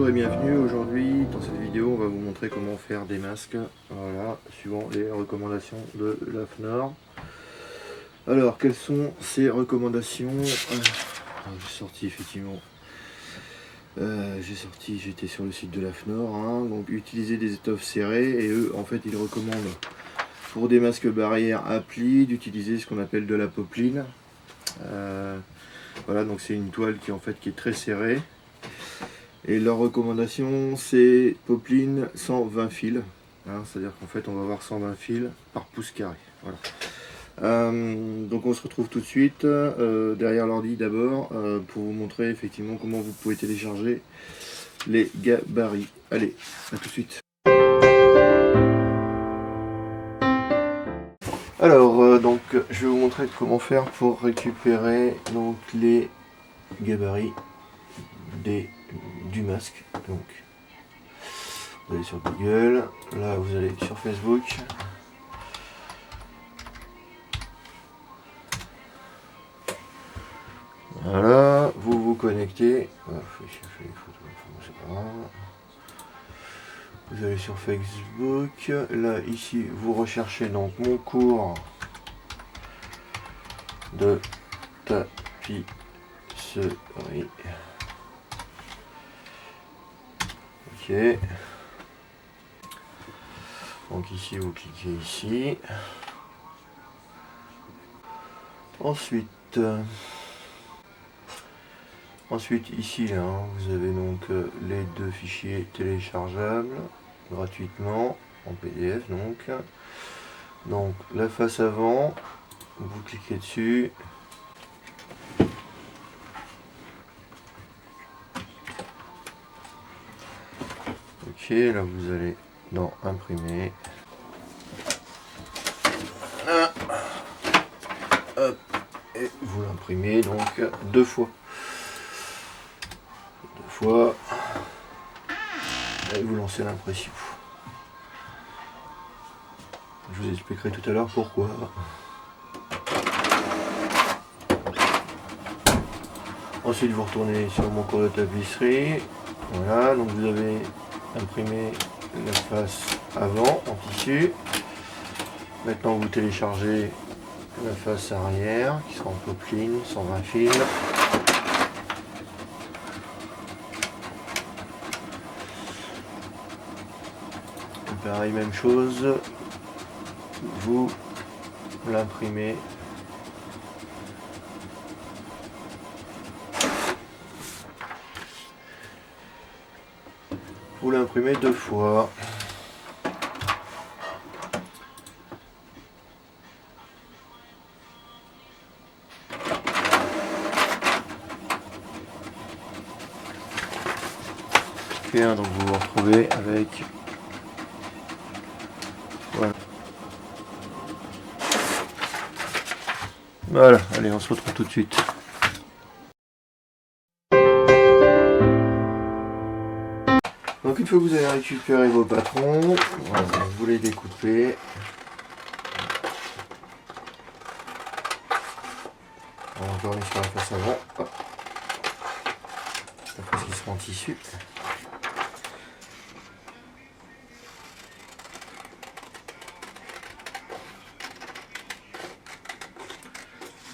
Bonjour et bienvenue. Aujourd'hui, dans cette vidéo, on va vous montrer comment faire des masques, voilà, suivant les recommandations de l'AFNOR. Alors, quelles sont ces recommandations? J'ai sorti effectivement, j'étais sur le site de l'AFNOR, hein, donc utiliser des étoffes serrées, et eux, en fait, ils recommandent pour des masques barrières à plis d'utiliser ce qu'on appelle de la popeline. Voilà, donc c'est une toile qui est très serrée. Et leur recommandation, c'est popeline 120 fils. Hein, c'est-à-dire qu'en fait, on va avoir 120 fils par pouce carré. Voilà. Donc on se retrouve tout de suite derrière l'ordi d'abord pour vous montrer effectivement comment vous pouvez télécharger les gabarits. Allez, à tout de suite. Alors, donc, je vais vous montrer comment faire pour récupérer donc les gabarits du masque. Donc, vous allez sur Google, là vous allez sur Facebook. Voilà, vous vous connectez. Vous allez sur Facebook. Là, ici, vous recherchez donc mon cours de tapisserie. Ok. Donc ici, vous cliquez ici. Ensuite ici là, hein, vous avez donc les deux fichiers téléchargeables gratuitement en PDF donc la face avant, vous cliquez dessus. Ok, là vous allez dans imprimer. Hop, et vous l'imprimez donc deux fois. Et vous lancez l'impression. Je vous expliquerai tout à l'heure pourquoi. Ensuite vous retournez sur mon cours de tapisserie. Voilà, donc vous avez imprimé la face avant en tissu. Maintenant vous téléchargez la face arrière qui sera en popeline 120 fils. Pareil, même chose, vous l'imprimez. Vous l'imprimez deux fois. Ok, donc vous vous retrouvez avec... Voilà, allez, on se retrouve tout de suite. Donc une fois que vous avez récupéré vos patrons, voilà, vous les découpez. On va revenir sur la face avant. Hop. La face qui sera en tissu.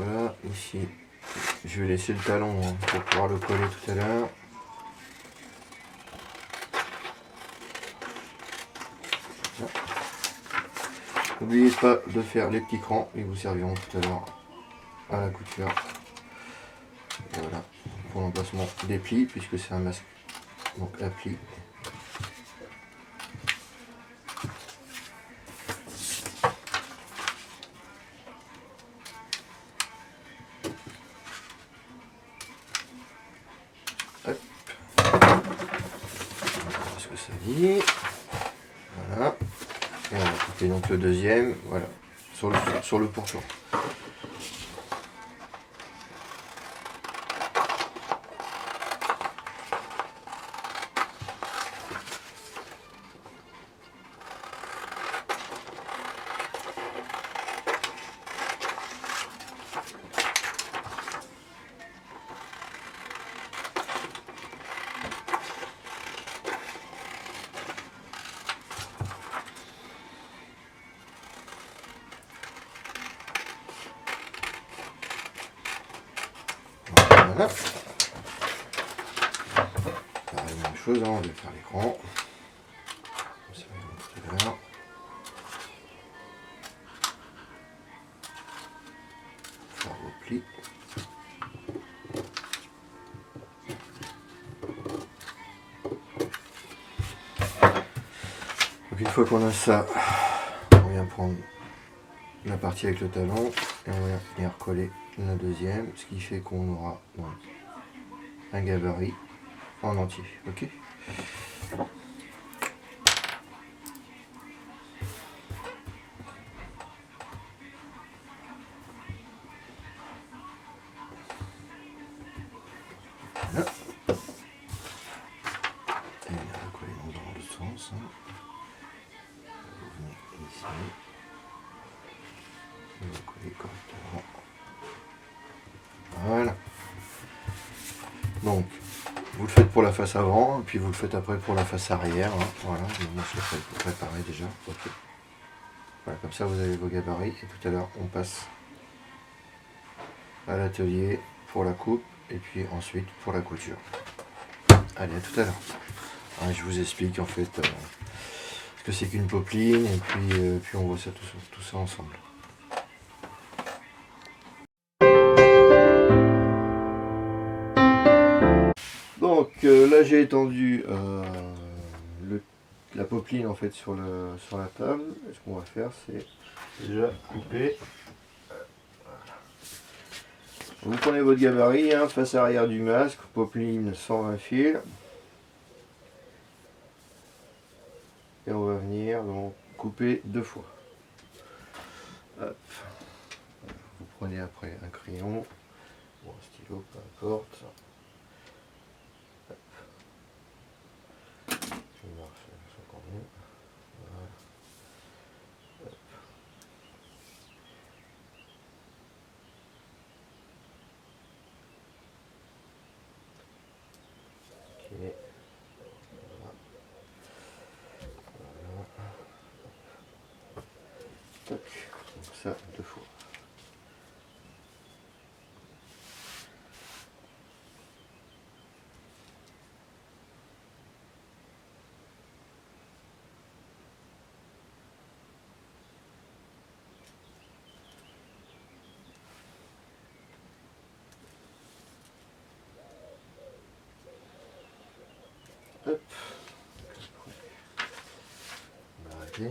Voilà, ici, je vais laisser le talon pour pouvoir le coller tout à l'heure. N'oubliez pas de faire les petits crans, ils vous serviront tout à l'heure à la couture. Voilà, pour l'emplacement des plis, puisque c'est un masque donc à plis. Hop. Ce que ça dit. Voilà. Et on va couper donc le deuxième, voilà, sur le pourtour. Voilà. Pareil, même chose, hein, on va faire l'écran. Ça va tout à l'heure. Faire vos plis. Donc une fois qu'on a ça, on vient prendre la partie avec le talon et on va venir coller la deuxième, ce qui fait qu'on aura donc un gabarit en entier. Ok. Voilà. Et on va coller dans l'autre sens. Hein. Vous venez ici. On va coller correctement. Voilà. Donc, vous le faites pour la face avant, et puis vous le faites après pour la face arrière. Hein. Voilà, moi je l'ai préparé déjà. Okay. Voilà, comme ça vous avez vos gabarits, et tout à l'heure on passe à l'atelier pour la coupe, et puis ensuite pour la couture. Allez, à tout à l'heure. Ouais, je vous explique en fait ce que c'est qu'une popeline, et puis on voit ça tout ça ensemble. Donc là j'ai étendu la popeline en fait sur la table. Et ce qu'on va faire c'est déjà couper. Vous prenez votre gabarit, hein, face arrière du masque, popeline 120 fils. Et on va venir donc couper 2 fois. Hop. Vous prenez après un crayon, ou un stylo, peu importe. Encore mieux. Voilà. Ok. Voilà. Tac. Donc ça 2 fois. Hop. On va arrêter.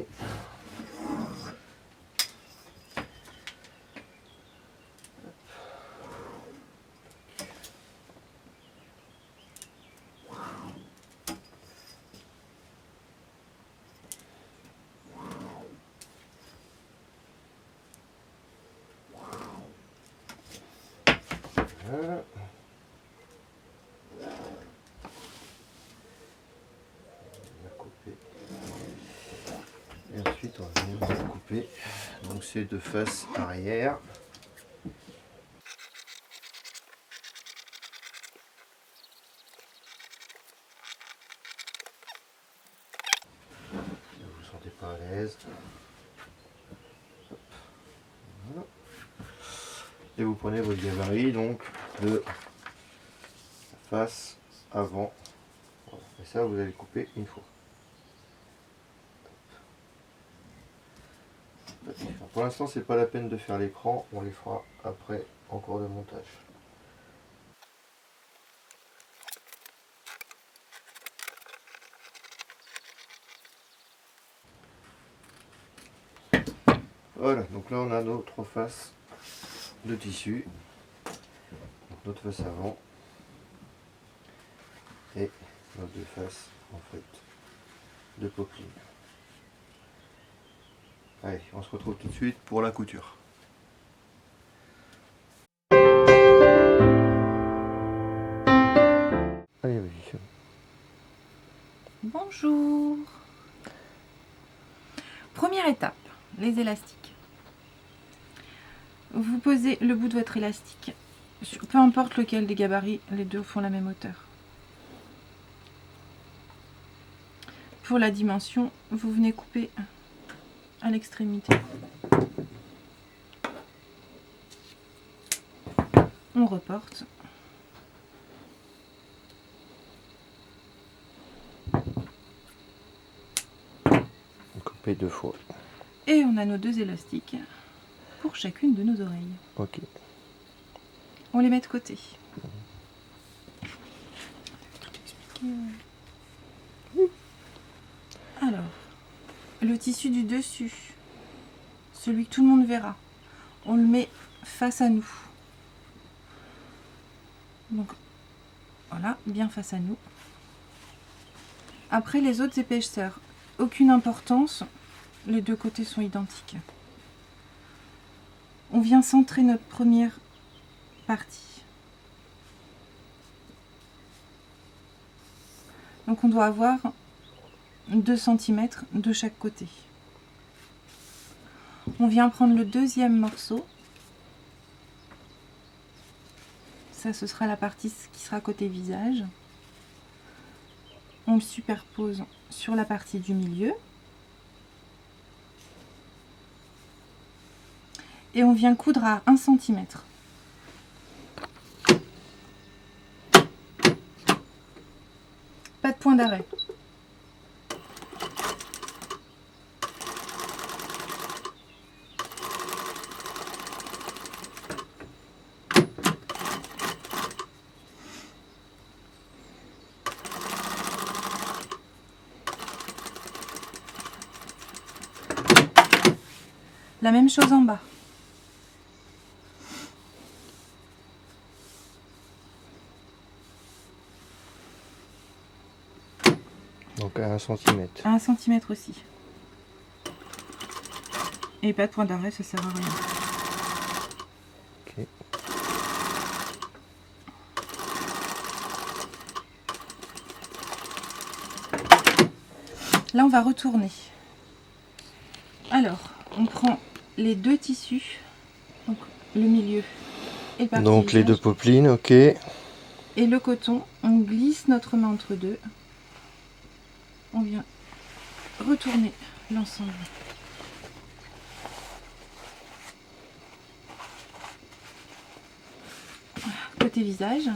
Voilà. Et ensuite on va venir couper donc ces 2 faces arrière. Si vous ne vous sentez pas à l'aise. Voilà. Et vous prenez votre gabarit donc de face avant. Voilà. Et ça vous allez couper une fois. Alors pour l'instant c'est pas la peine de faire l'écran, on les fera après en cours de montage. Voilà, donc là on a nos 3 faces de tissu. Donc notre face avant et nos 2 faces en fait de popeline. Allez, on se retrouve tout de suite pour la couture. Allez, vas-y. Bonjour. Première étape, les élastiques. Vous posez le bout de votre élastique, peu importe lequel des gabarits, les deux font la même hauteur. Pour la dimension, vous venez couper à l'extrémité. On reporte. couper 2 fois. Et on a nos 2 élastiques pour chacune de nos oreilles. Ok. On les met de côté. Alors, le tissu du dessus, celui que tout le monde verra, on le met face à nous. Donc, voilà, bien face à nous. Après, les autres épaisseurs, aucune importance, les 2 côtés sont identiques. On vient centrer notre première partie. Donc on doit avoir 2 cm de chaque côté. On vient prendre le 2e morceau. Ça, ce sera la partie qui sera côté visage. On le superpose sur la partie du milieu. Et on vient coudre à 1 cm. Pas de point d'arrêt. La même chose en bas. Donc à 1 cm. À 1 cm aussi. Et pas de point d'arrêt, ça sert à rien. Ok. Là, on va retourner. Alors, on prend les 2 tissus, donc le milieu et le parti Donc les visage, 2 poplines, ok. et le coton. On glisse notre main entre deux. On vient retourner l'ensemble. Côté visage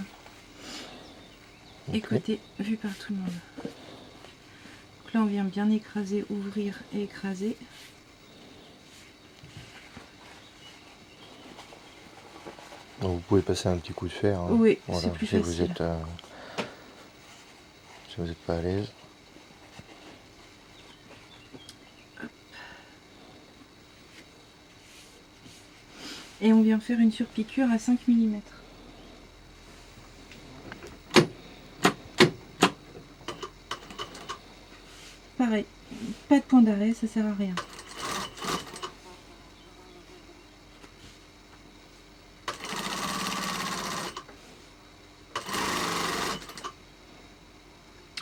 et Ok. côté vu par tout le monde. Donc là, on vient bien écraser, ouvrir et écraser. Donc vous pouvez passer un petit coup de fer. Hein. Oui, Voilà, c'est plus si facile. Vous êtes pas à l'aise. Et on vient faire une surpiqûre à 5 mm. Pareil, pas de point d'arrêt, ça sert à rien.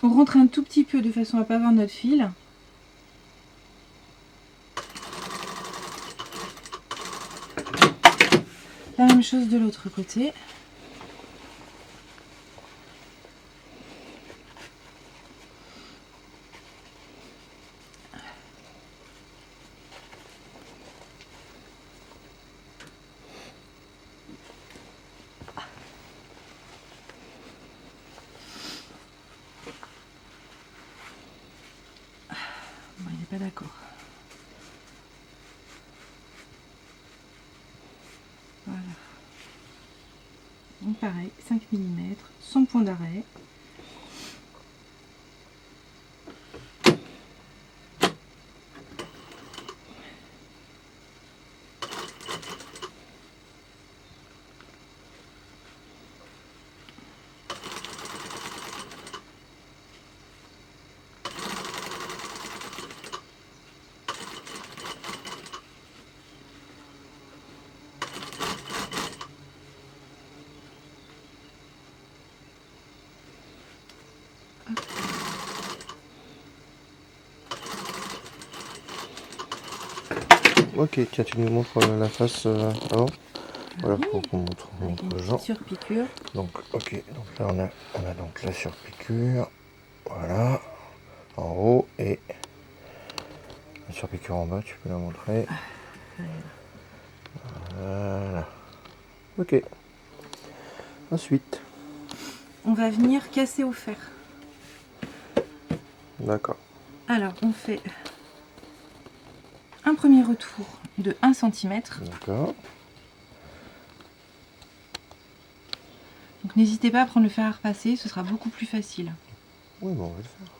On rentre un tout petit peu de façon à ne pas avoir notre fil. La même chose de l'autre côté. Bon, il n'est pas d'accord. Voilà. Donc pareil, 5 mm, sans point d'arrêt. Ok, tiens, tu nous montres la face avant. Voilà, pour qu'on montre aux gens. Surpiqûre. Donc, ok, donc là on a donc la surpiqûre. Voilà, en haut et la surpiqûre en bas, tu peux la montrer. Voilà. Ok. Ensuite. On va venir casser au fer. D'accord. Alors, on fait un premier retour de 1 cm. D'accord. Donc n'hésitez pas à prendre le fer à repasser, ce sera beaucoup plus facile. Oui, bon, on va le faire.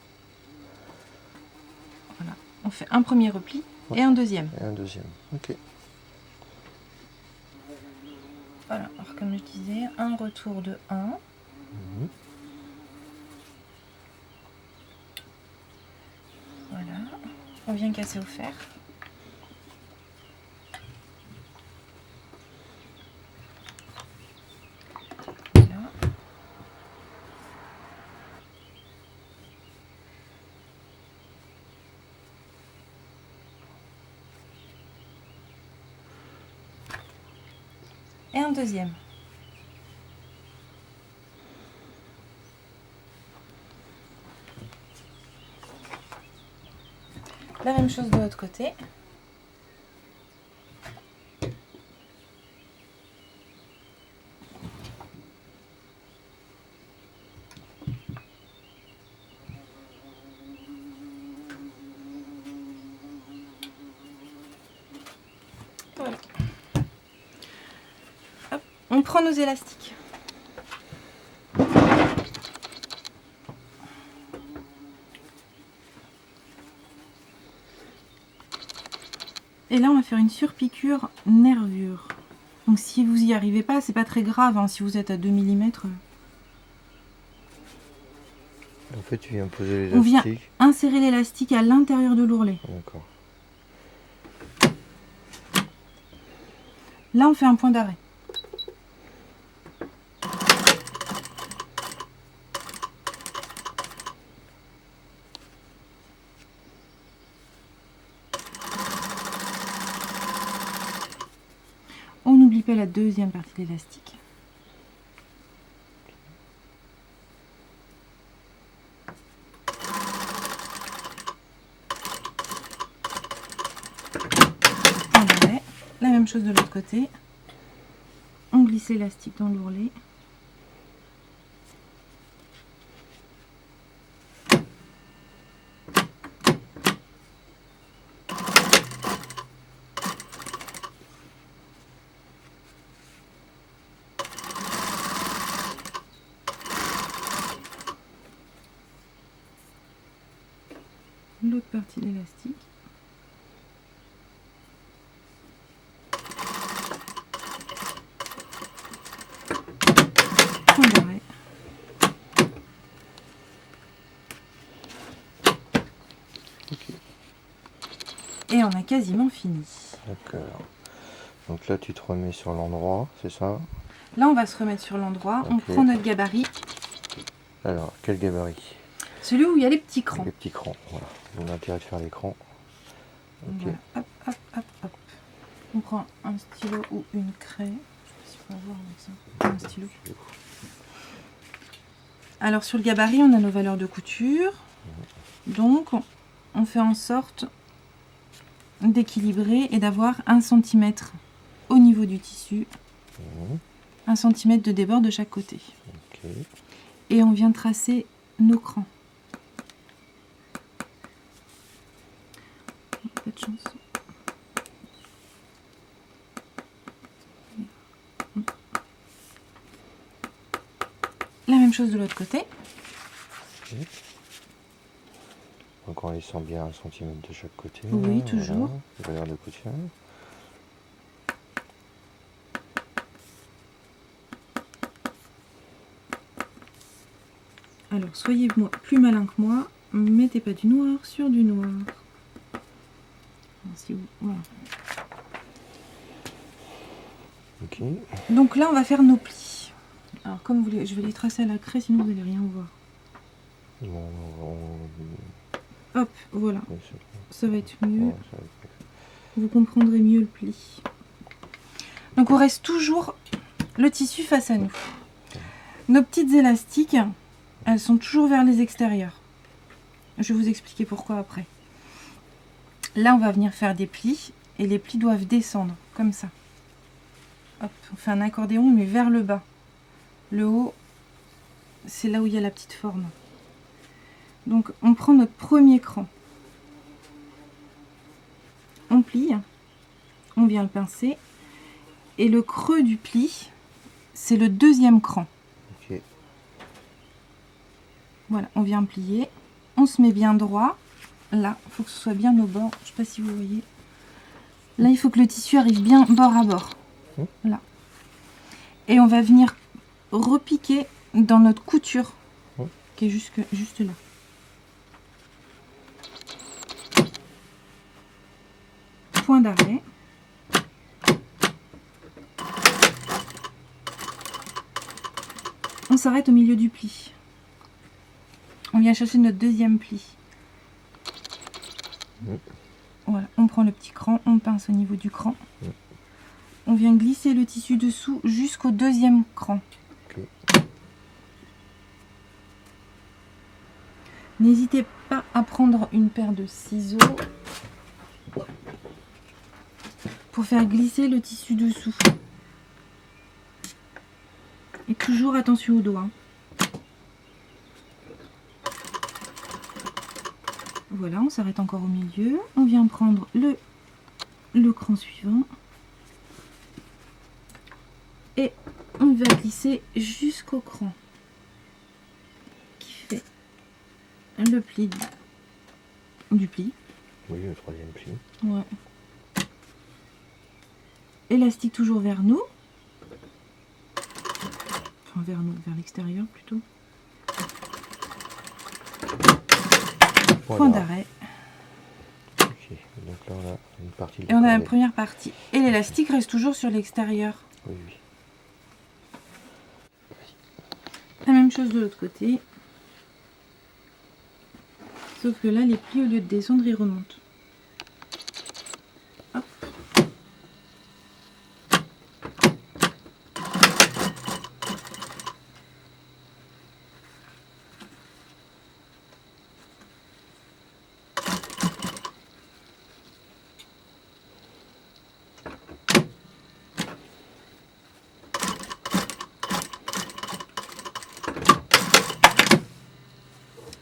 Voilà. On fait un premier repli et un deuxième. Et un deuxième. Ok. Voilà, alors comme je disais, un retour de 1. Voilà. On vient casser au fer. Voilà. Et un deuxième. La même chose de l'autre côté. Voilà. Hop, on prend nos élastiques. Et là, on va faire une surpiqûre nervure. Donc si vous n'y arrivez pas, c'est pas très grave, hein, si vous êtes à 2 mm. En fait, tu viens poser On vient l'élastique. insérer l'élastique à l'intérieur de l'ourlet. D'accord. Là, on fait un point d'arrêt. On n'oublie pas la deuxième partie de l'élastique. Point d'arrêt. La même chose de l'autre côté. On glisse l'élastique dans l'ourlet. L'autre partie de l'élastique. Point d'arrêt. Ok. Et on a quasiment fini. D'accord. Donc là, tu te remets sur l'endroit, c'est ça? Là, on va se remettre sur l'endroit. On Ok. prend notre gabarit. Alors, quel gabarit? Celui où il y a les petits crans. Les petits crans, voilà. On a intérêt de faire les crans. Ok. Voilà. Hop, hop, hop, hop. On prend un stylo ou une craie. Je sais pas si on va voir avec ça. Un stylo. Alors sur le gabarit, on a nos valeurs de couture. Donc on fait en sorte d'équilibrer et d'avoir 1 cm au niveau du tissu. 1 cm de débord de chaque côté. Ok. Et on vient tracer nos crans. Pas de chance. La même chose de l'autre côté. Ok. Donc on les sent bien 1 cm de chaque côté. Oui, là, toujours. Voilà. Valeur de couture. Alors, soyez plus malin que moi, mettez pas du noir sur du noir. Si vous... voilà. Ok. Donc là, on va faire nos plis. Alors, comme vous voulez, je vais les tracer à la craie, sinon vous n'allez rien voir. Hop, voilà. Ça va être mieux. Ouais, ça va être... Vous comprendrez mieux le pli. Donc, on reste toujours le tissu face à nous. Nos petites élastiques, elles sont toujours vers les extérieurs. Je vais vous expliquer pourquoi après. Là, on va venir faire des plis et les plis doivent descendre comme ça. Hop, on fait un accordéon mais vers le bas. Le haut, c'est là où il y a la petite forme. Donc, on prend notre premier cran. on plie, on vient le pincer, et le creux du pli, c'est le deuxième cran. Ok. Voilà, on vient plier, on se met bien droit. Là, il faut que ce soit bien au bord. Je ne sais pas si vous voyez. Là, il faut que le tissu arrive bien bord à bord. Là. Et on va venir repiquer dans notre couture, qui est juste là. Point d'arrêt. On s'arrête au milieu du pli. On vient chercher notre deuxième pli. Voilà, on prend le petit cran, on pince au niveau du cran. On vient glisser le tissu dessous jusqu'au deuxième cran. N'hésitez pas à prendre une paire de ciseaux pour faire glisser le tissu dessous. Et toujours attention aux doigts. Voilà, on s'arrête encore au milieu. On vient prendre le cran suivant. Et on va glisser jusqu'au cran qui fait le pli du pli. Oui, le troisième pli. Ouais. Élastique toujours vers nous. Enfin, vers nous, vers l'extérieur plutôt. Voilà. Point d'arrêt. Ok, donc là on a une partie. Et on a la première partie. Et l'élastique reste toujours sur l'extérieur. Oui, oui. La même chose de l'autre côté. Sauf que là, les plis, au lieu de descendre, ils remontent. Hop.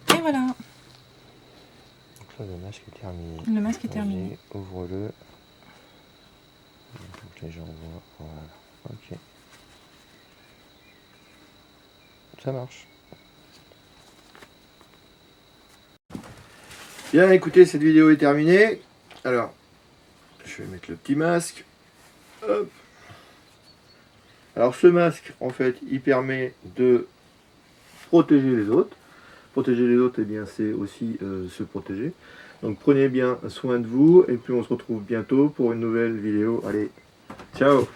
Et voilà. Donc là, le masque est terminé. Le masque est terminé. Ouvre-le. Il faut que les gens voient. Voilà. Ok. Ça marche. Bien, écoutez, cette vidéo est terminée. Alors, je vais mettre le petit masque. Hop. Alors, ce masque, en fait, il permet de protéger les autres. Protéger les autres, eh bien, c'est aussi se protéger. Donc, prenez bien soin de vous. Et puis, on se retrouve bientôt pour une nouvelle vidéo. Allez, ciao!